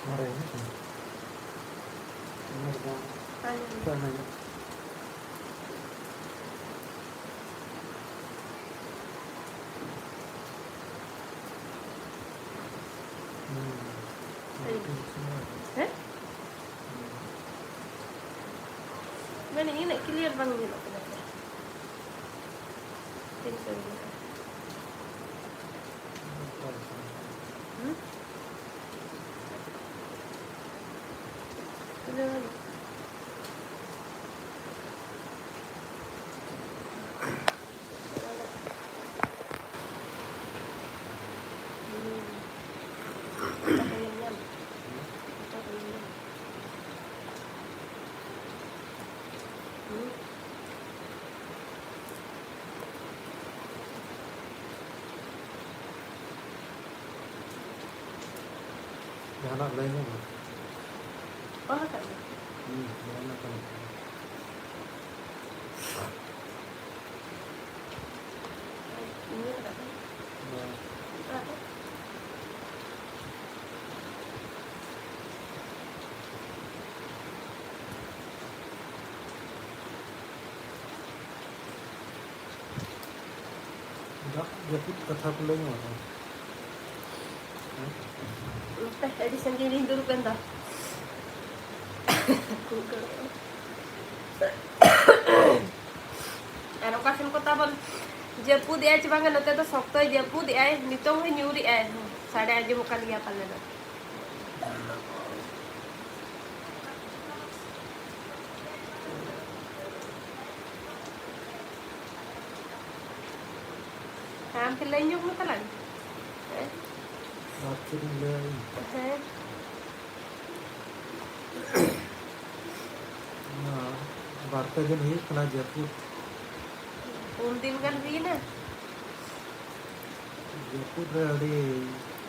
Mari ini kan. Ini kan aja. Mana ini nak clear bang ni nak kena. Tengok ni. Clear. Jangan lainnya. Oh tak. Jangan kan. Ini tak. Jeput kata pulangnya apa? Tadi sendiri dulu kan dah. Ano kasin ko tabon Japu di ay cibangan note to sokto Japu di ay nitong he nyuri ay sade aja mukan liya pala na. Hampir lenyok mo talag. Hampir lenyok. Nah, Barta जन ही कना जयपुर दिन kan ri na Jaipur रे अड़ी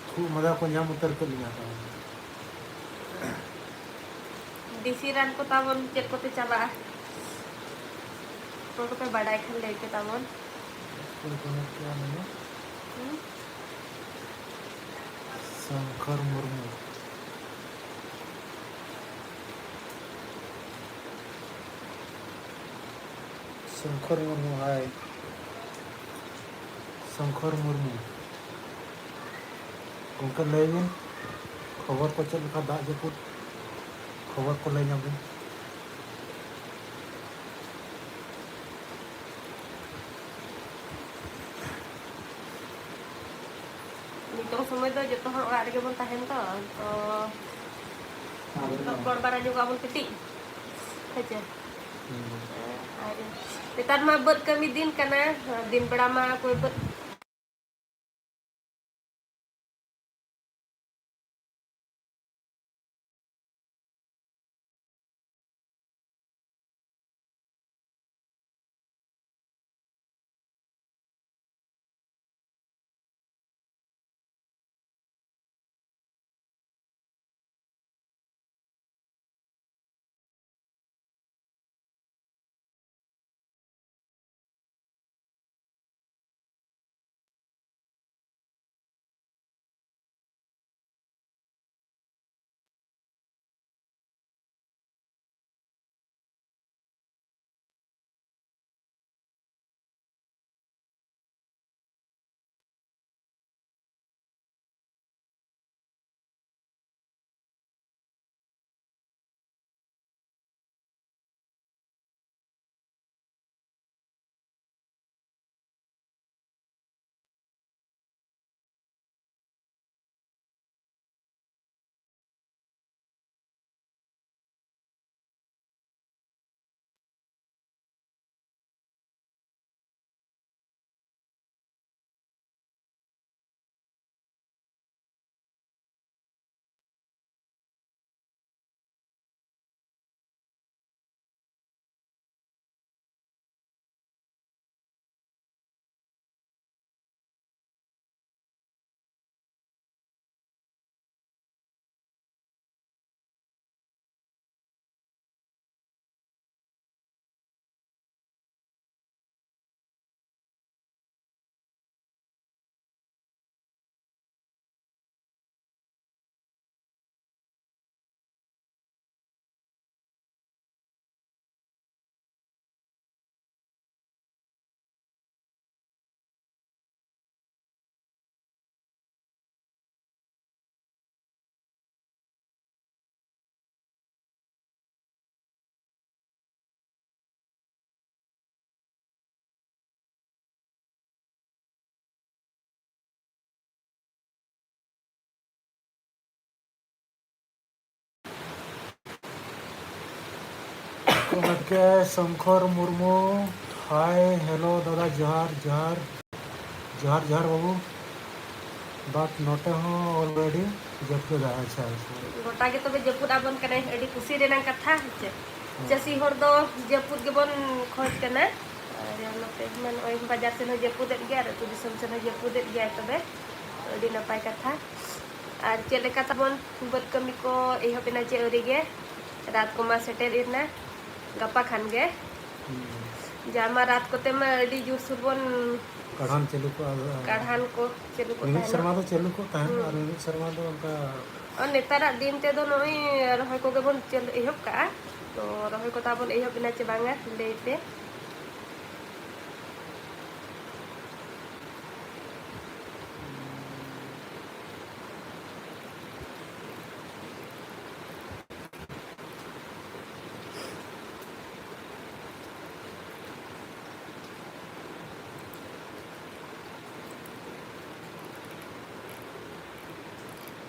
खूब मजा को nyam उतर कर लिया था disiran ko tabon cek ko te chala ko pe badai khan le ke tabon क्या नाम है शंकर मुर्मू शंकर मुर्मू हाय शंकर मुर्मू उनका लेविन खबर को चल का दाग जपुत खबर को ले nyam nitong somay do joto hor ora rege bon tahen to korban juga bon titik aja Tetar mah buat kami din karena din berama aku buat comment के शंकर मुर्मू हाय हेलो दादा जोहार जोहार जोहार जोहार बाबू बाट नोटे हो ऑलरेडी जब अच्छा गोटा के तबे जपुद आबन कने अडी खुशी रेना कथा छे चासी हर दो जपुद गेबन खोज कना और नोते मन ओय बाजार से न जपुद गया रे तो दिसम से न जपुद गया तबे अडी नपाय कथा और चले कथा बन बद कमी को एहो बिना चे अरी गे रात को मा सेटेल इना गपा खान गे जामा रात को ते मा अडी जुर सुबन कढ़ान चलू को विनीत शर्मा तो चलू को ताहन और विनीत शर्मा तो उनका और नेतारा दिन ते दो नई रहोय को गेबन चल एहब का तो रहोय को ताबन एहब बिना चे बांगा लेते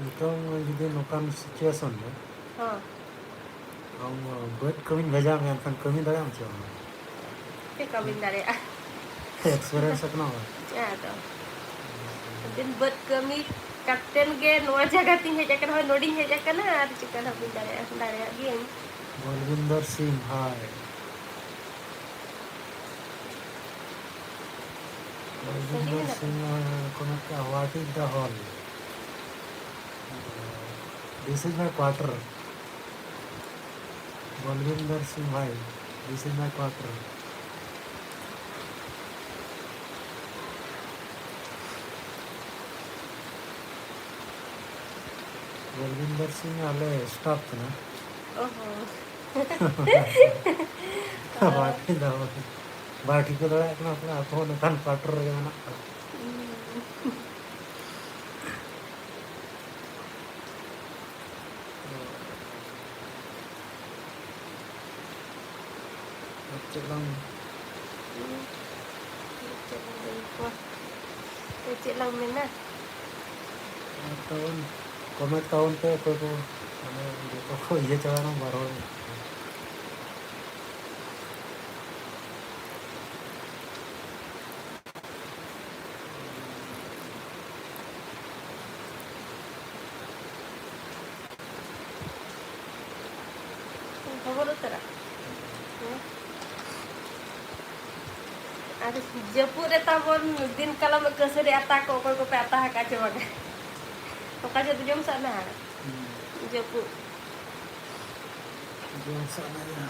नितों जुदी नोकान सिचुएशन में हां हम बट कमी भेजा में अनकन कमी दगा हम छो के कमी दारे एक्सपीरियंस सकना हो या तो दिन बट कमी कैप्टन के नोआ जगह ती हे जकन हो नोडिंग हे जकन आर चिकन हम दारे गे बलविंदर सिंह हाय बलविंदर सिंह कमेंट का what is the hall This is my quarter. Balvinder Singh bhai, this is my quarter. Balvinder Singh ale stop na. ओहो बाटी दा बाटी को दड़ा अपना अपना फोन कान quarter रे ना Celang celang mana tahun komen tahun पे कोई को हमें देखो को ये चलाना बारो खबर उतरा अरे जपुर ताबन दिन कलम कसरे आता को पे आता है काचे बगे तो काचे तो जम सा ना जपुर जम सा ना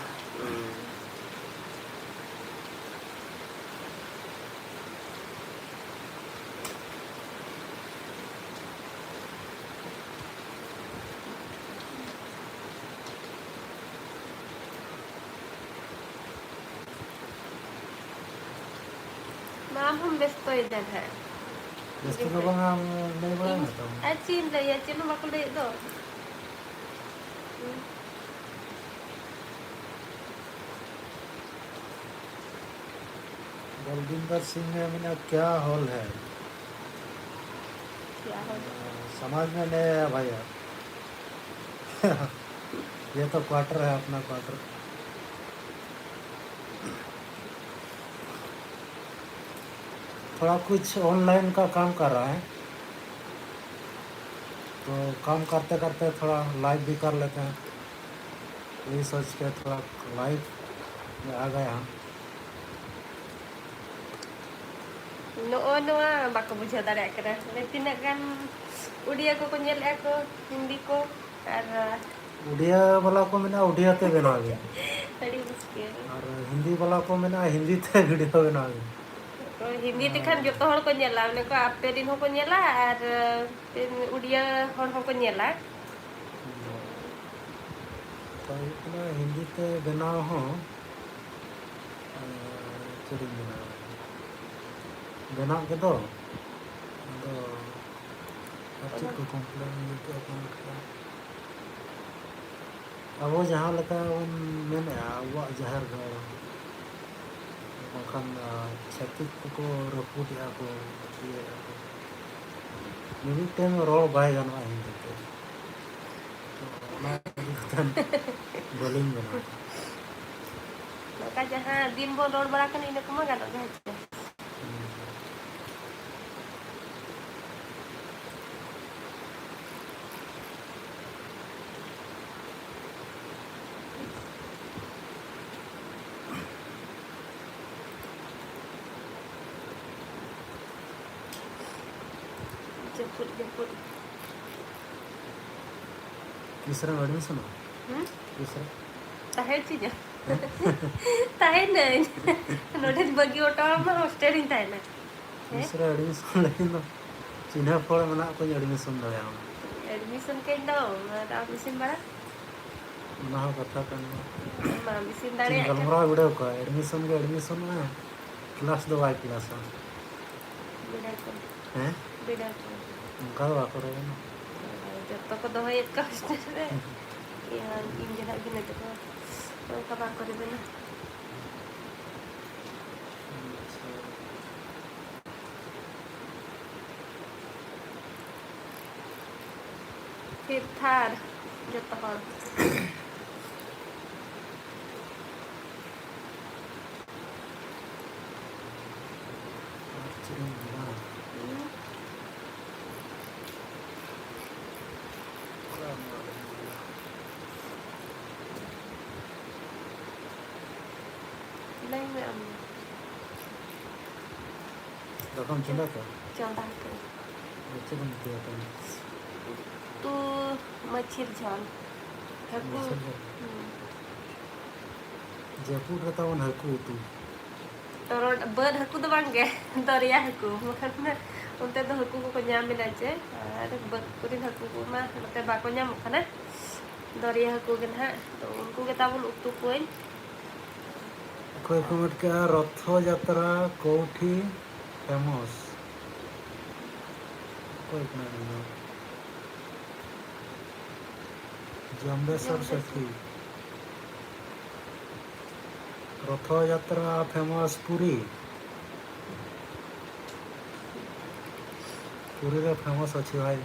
हम व्यस्त इधर है व्यस्त तो बंग हम नहीं बड़ा ना तो अचिन ले अचिन मक ले दो बलविंदर सिंह में मेरा क्या हॉल है क्या हो समाज में नहीं आया भाई ये तो क्वार्टर है अपना क्वार्टर थोड़ा कुछ ऑनलाइन का काम कर रहा है तो काम करते करते थोड़ा लाइव भी कर लेते हैं यही सोच के थोड़ा लाइव में आ गए हम नो बाको बुझा दारे करे तीना गान उड़िया को नेल को हिंदी को और उड़िया वाला को मैंने उड़िया ते बनावे बड़ी मुश्किल और हिंदी वाला को मैंने हिंदी ते वीडियो बनावे तो हिंदी दिखान जो तो हर को नेला ने को आपे दिन को नेला और उड़िया हर को नेला तो इतना हिंदी ते बनाओ हो चुरी बनाओ के दो अच्छी को कंप्लेन के अकाउंट का अब वो जहाँ लगा उन मैंने वो जहर गया बखान छत्तीस को रपूट या को ये मिनट टाइम रोल बाय गाना हिंदी के तो ना बोलिंग बना का जहाँ दिन बोल रोड बड़ा कनी ने कमा गाना गए छे jemput तीसरा एडमिशन तीसरा tahan sih ya tahan deh nodet bagi orang mah hostel ini tahan तीसरा एडमिशन लेकिन तो चिन्ह फल मना को एडमिशन दया admission kayak dong ada admission bara ना कथा kan mah admission dari गलमरा वीडियो का एडमिशन में क्लास दो वाई क्लास beda kan हैं beda kan उनका तो आकर है ना jatuh ke doa ka hostel deh yang injil lagi nanti kau kabar kau di mana Tar jatuh hal lain me am रकम चला क्या contoh ke बच्चे बनते हैं अपन tu macir jal aku Jaipur रहता हूँ हरकू तू Toro bird haku tu bangke, Doria haku, makanya untuk tu haku ko nyamin aja, ada bird kurin haku ko mah, nanti bako nyam kana, Doria haku kan ha, tu unku kita pun uktu poin. कोई comment क्या रथ यात्रा कोठी famous कोई नहीं जम्बेश्वर सेठी रथ यात्रा famous Puri Puri रे famous अच्छी भाई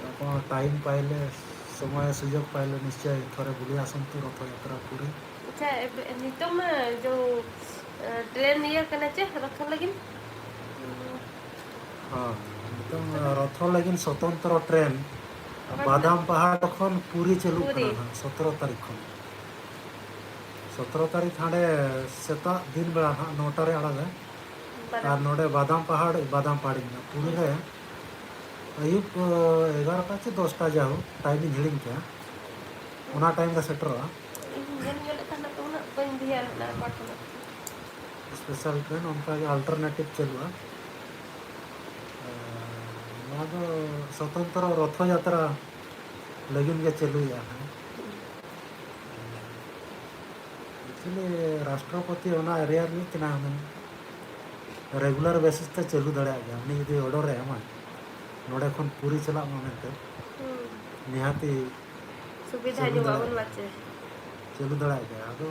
अपन टाइम पाइले समय सुजोग पाइले निश्चय थोड़े बुली आसतु रथ यात्रा पुरी अच्छा नितम जो ट्रेन ये करना चाहिए रखने लगी हाँ एकदम रथ लगिन स्वतंत्र ट्रेन बादाम पहाड़ खन पूरी चलू 17 तारीख खन 17 तारीख हांडे सेता दिन बेला हाँ 9टा रे आड़ा और नोडे बादाम पहाड़ पूरी रे अयुब 11टा से 10टा जाओ टाइमिंग हिड़िंग क्या उना टाइम का सेटर स्पेशल ट्रेन उनका अल्टरनेटिव चलुआ स्वतंत्र रथ यात्रा लगिन के चलू एक्चुअली राष्ट्रपति होना एरिया में किना रेगुलर बेसिस ते चलू दड़ा गया उन्हें यदि ऑर्डर है हमारे नोड़े खन पूरी चला माने निहाती सुविधा जो बावन बच्चे चलू दड़ा गया तो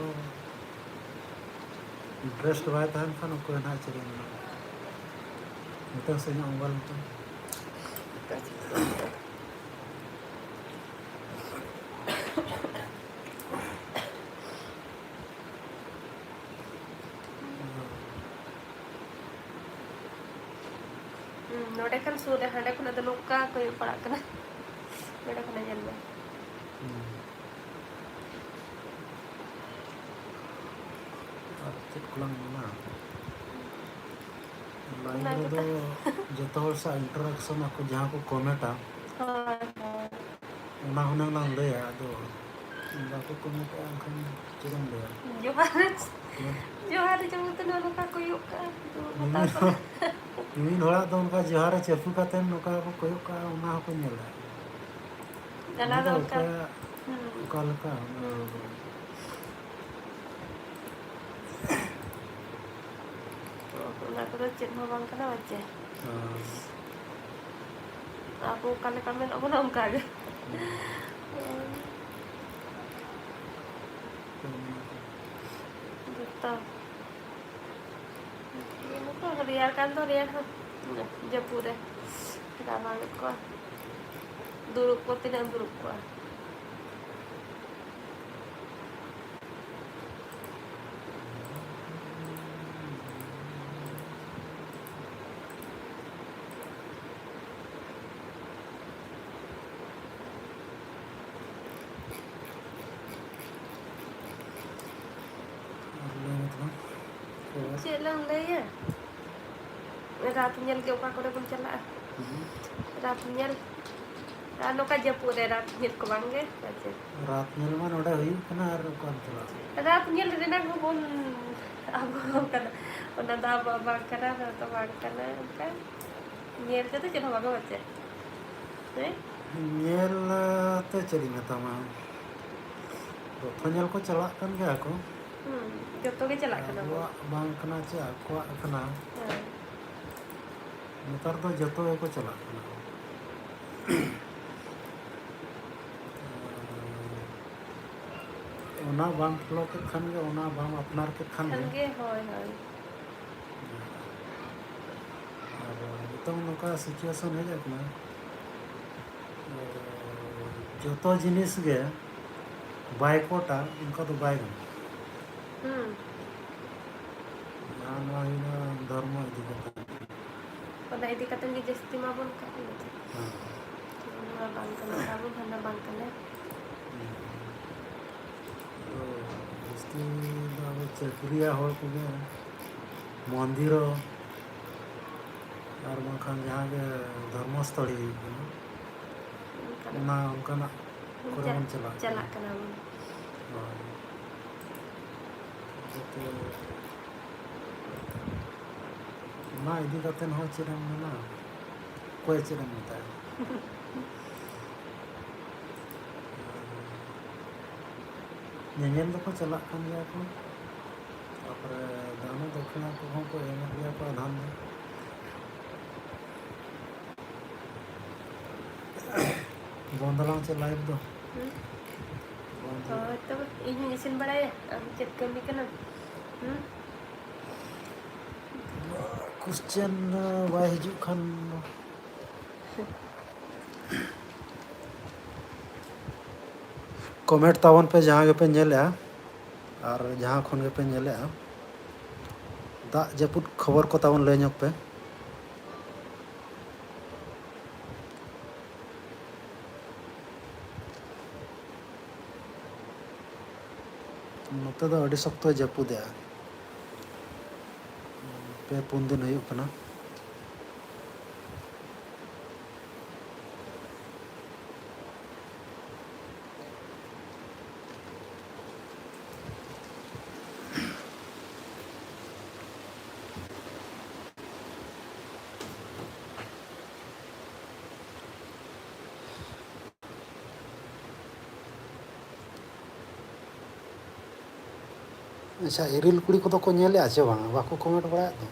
इंटरेस्ट बाय था खान को ना चले मतलब से ना मोबाइल तो नोडे kan sudah ada kan ada luka kayak pala kena nोडे kan aja nih चेक कुलांग ना लाइन रे दो जतो हर सा इंटरेक्शन को जहां को कमेंटा उना हुना ना ले दो बाको कमेंट अंकन चिरम ले जोहार जमुत न luka koyok ka इन होड़ा तो उनका जोहार चेफू काते नोका को कोयक का उना को नेला जला दो का कल का ना तो चेक में बंग करना बच्चे आपको कल कमेंट अब ना उनका आगे तो तो रियार kan tuh riar Jepura kita banget kok dulu kok tidak dulu kok Cik lang laya. Rat nyel ke oka kore pun chala. Rat nyel. Ano ka japur rat nyel ko bangge. Baca. रात mail में नोड़ा हुई कना और कौन चला Rat nyel rena ko pun abu kana. Ona da baba kana to bang kana kan. Nyel ka to chela baga baca. मेल तो चली में तमा तो नेल को चला कन गया को Joto ge chala kana. बांग कना चे को कना नेतार तो जतो को चला कना ओना बांग फ्लो के खन गे ओना बांग अपनार के खन गे Hange hoy hoy. और नितों नोका सिचुएशन है जाकना जतो जिनिस गे बायकोटा इनका तो बायगन धर्म Pada idi katong gi just timabon ka. Bang kana sabon hana bang kana. Chakriya हो मंदिर और बखान जहाँ के धर्मस्थल चला Chala kana. ना इदी कतेन हो चिरम ना कोई चिरम बताए ñeñel doko chalak kan gaya ko tapore dano dakina ko hon ko emet gaya ko adhan do bondalang che live do Oh, itu ini isin baraya. Chat kami kana. Question by हिजू Khan comment तावन पे जहाँ के पे नेले और जहाँ खन के पे नेले दा जपुत खबर को तावन ले ñok पे नोते दो अड़ी सख्तो जपुद पे 4 दिन हुई कना अच्छा इरिल कुड़ी को तो को नेले आछे बांग बाको कमेंट बड़ा दो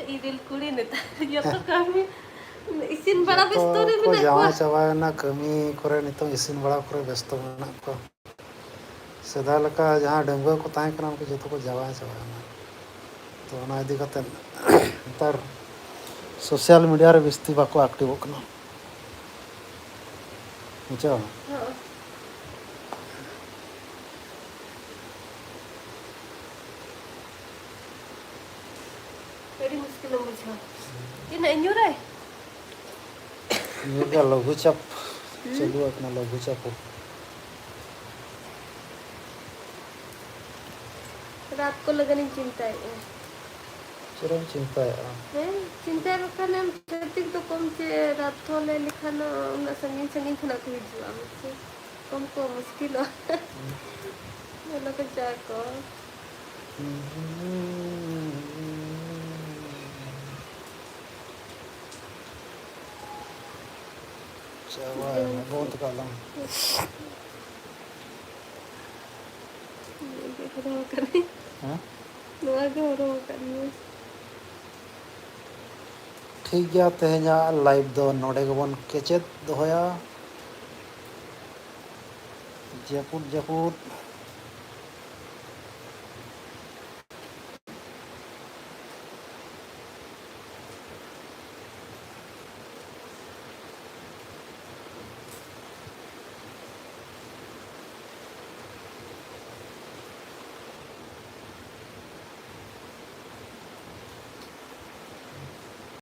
Idil kuli neta. Joto kami isin bara besto को जावा चावा ना कमी करे नितो इसिन बड़ा करे व्यस्त ना को सदा लका जहाँ डंगुआ को ताए कना को जतो को जावा चावा ना तो ना इदी कते तार सोशल मीडिया रे बिस्ती बाको एक्टिव कना बुझो Very muskil buझा. Ini nyurai. ये का लघु चाप चलो अपना लघु चाप रात को लगन चिंता है. चरम चिंता है चिंता बखान हम प्रतीक तो कम से रात को ले लिखा ना उन संगीन संगीन खना को जुआ मुझसे कम को मुश्किल हो. ये लोग क्या को चावा बहुत काला रो करनी हां नवा के रो करनी ठीक गया तेहना लाइव दो नोडे गबन केचेत दोया जपुत